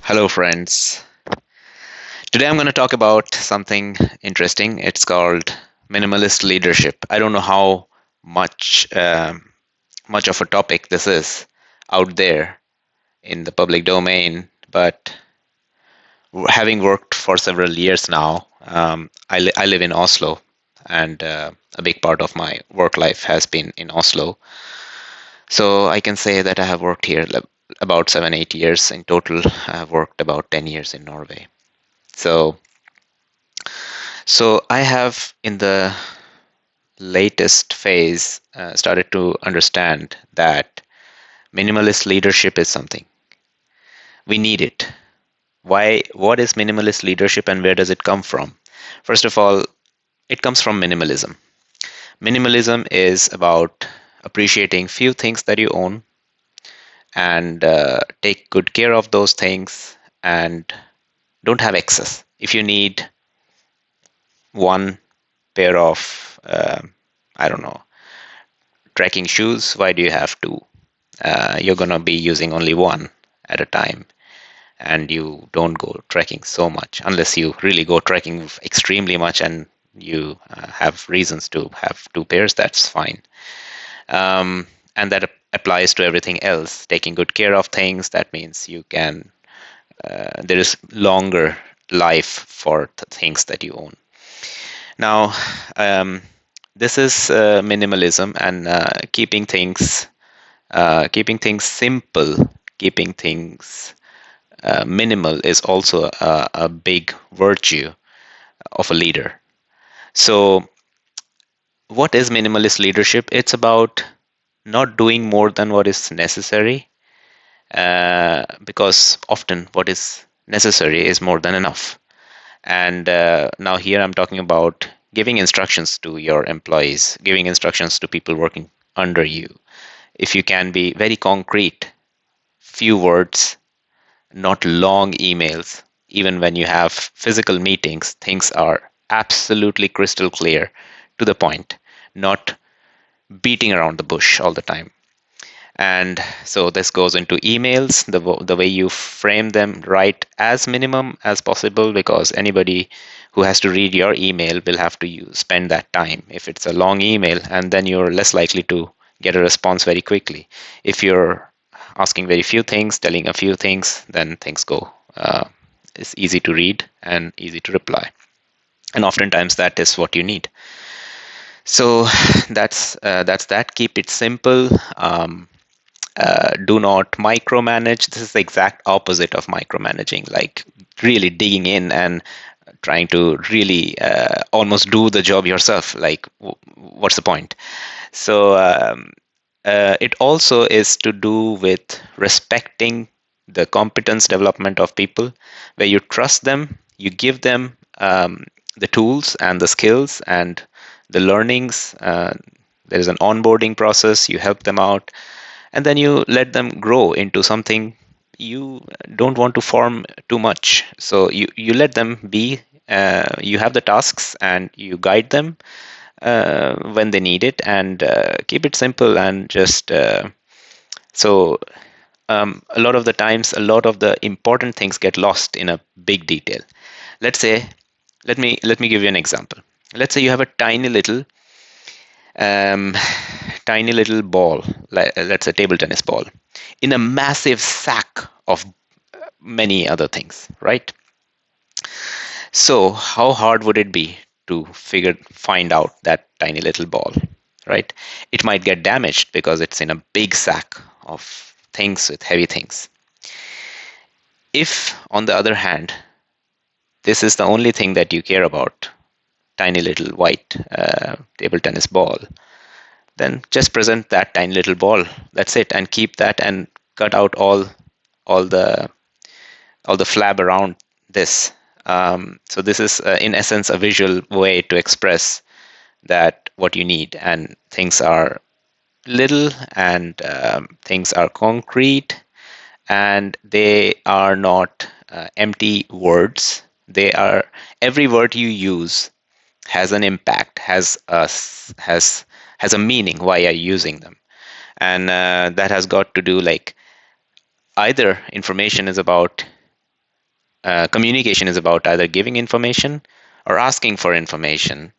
Hello, friends. Today I'm going to talk about something interesting. It's called minimalist leadership. I don't know how much much of a topic this is out there in the public domain, but having worked for several years now, I live in Oslo, and a big part of my work life has been in Oslo. So I can say that I have worked here about 7, 8 years in total. I have worked about 10 years in Norway. So So I have, in the latest phase, started to understand that minimalist leadership is something we need it. Why? What is minimalist leadership, and where does it come from? First of all, it comes from minimalism. Minimalism is about appreciating few things that you own and take good care of those things and don't have excess. If you need one pair of I don't know, trekking shoes, why do you have two? You're going to be using only one at a time, and you don't go trekking so much unless you really go trekking extremely much and you have reasons to have two pairs. That's fine. And that applies to everything else. Taking good care of things, that means you can, there is longer life for the things that you own. Now, this is minimalism, and keeping things simple, keeping things minimal is also a big virtue of a leader. So, what is minimalist leadership? It's about not doing more than what is necessary, because often what is necessary is more than enough. And now here I'm talking about giving instructions to your employees, giving instructions to people working under you. If you can be very concrete, few words, not long emails. Even when you have physical meetings, things are absolutely crystal clear, to the point, not beating around the bush all the time. And so this goes into emails, the way you frame them, right, as minimum as possible, because anybody who has to read your email will have to spend that time. If it's a long email, and then you're less likely to get a response very quickly. If you're asking very few things, telling a few things, then things go. It's easy to read and easy to reply, and oftentimes that is what you need. So that's that. Keep it simple. Do not micromanage. This is the exact opposite of micromanaging, like really digging in and trying to really almost do the job yourself. Like, what's the point? So it also is to do with respecting the competence development of people, where you trust them, you give them the tools and the skills and the learnings. There is an onboarding process. You help them out, and then you let them grow into something. You don't want to form too much, so you let them be. You have the tasks and you guide them when they need it, and keep it simple, and just so a lot of the times, a lot of the important things get lost in a big detail. Let's say, let me give you an example. Let's say you have a um, tiny little ball, let's say table tennis ball, in a massive sack of many other things, right? So how hard would it be to find out that tiny little ball, right? It might get damaged because it's in a big sack of things with heavy things. If, on the other hand, this is the only thing that you care about, tiny little white table tennis ball, then just present that tiny little ball. That's it, and keep that, and cut out all the flab around this. So this is, in essence, a visual way to express that what you need, and things are little, and things are concrete, and they are not empty words. They are, every word you use has an impact, has a meaning. Why are you using them? And that has got to do, like, either information is about Communication is about either giving information or asking for information,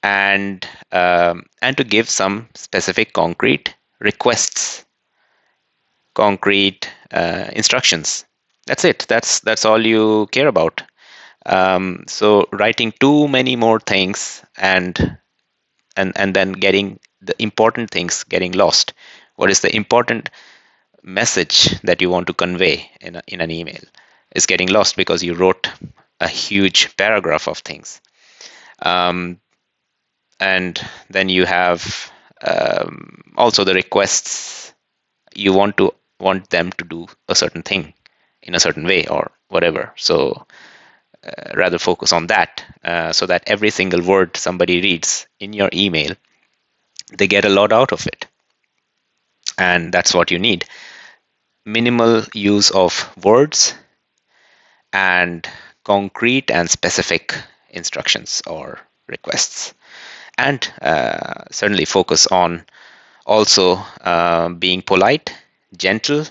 and to give some specific concrete requests, concrete instructions. That's it. That's all you care about. So writing too many more things and then getting the important things getting lost. What is the important message that you want to convey in an email is getting lost because you wrote a huge paragraph of things. And then you have also the requests. You want them to do a certain thing in a certain way or whatever. So rather focus on that, so that every single word somebody reads in your email, they get a lot out of it. And that's what you need. Minimal use of words and concrete and specific instructions or requests. And certainly focus on also being polite, gentle,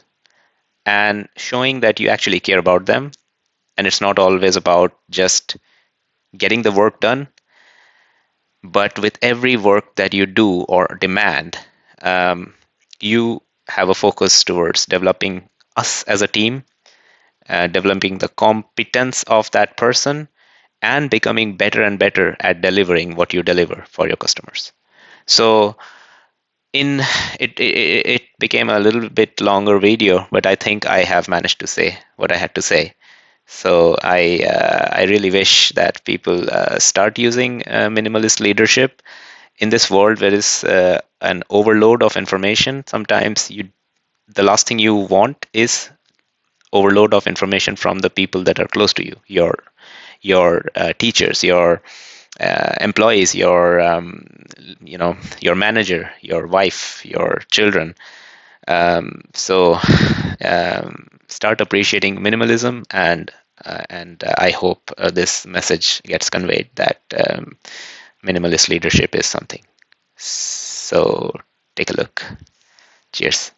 and showing that you actually care about them. And it's not always about just getting the work done, but with every work that you do or demand, you have a focus towards developing us as a team, developing the competence of that person, and becoming better and better at delivering what you deliver for your customers. So in it became a little bit longer video, but I think I have managed to say what I had to say. So I really wish that people start using minimalist leadership in this world where is an overload of information. Sometimes the last thing you want is overload of information from the people that are close to you, your teachers, your employees, your manager, your wife, your children. So start appreciating minimalism, and I hope this message gets conveyed that minimalist leadership is something. So take a look. Cheers.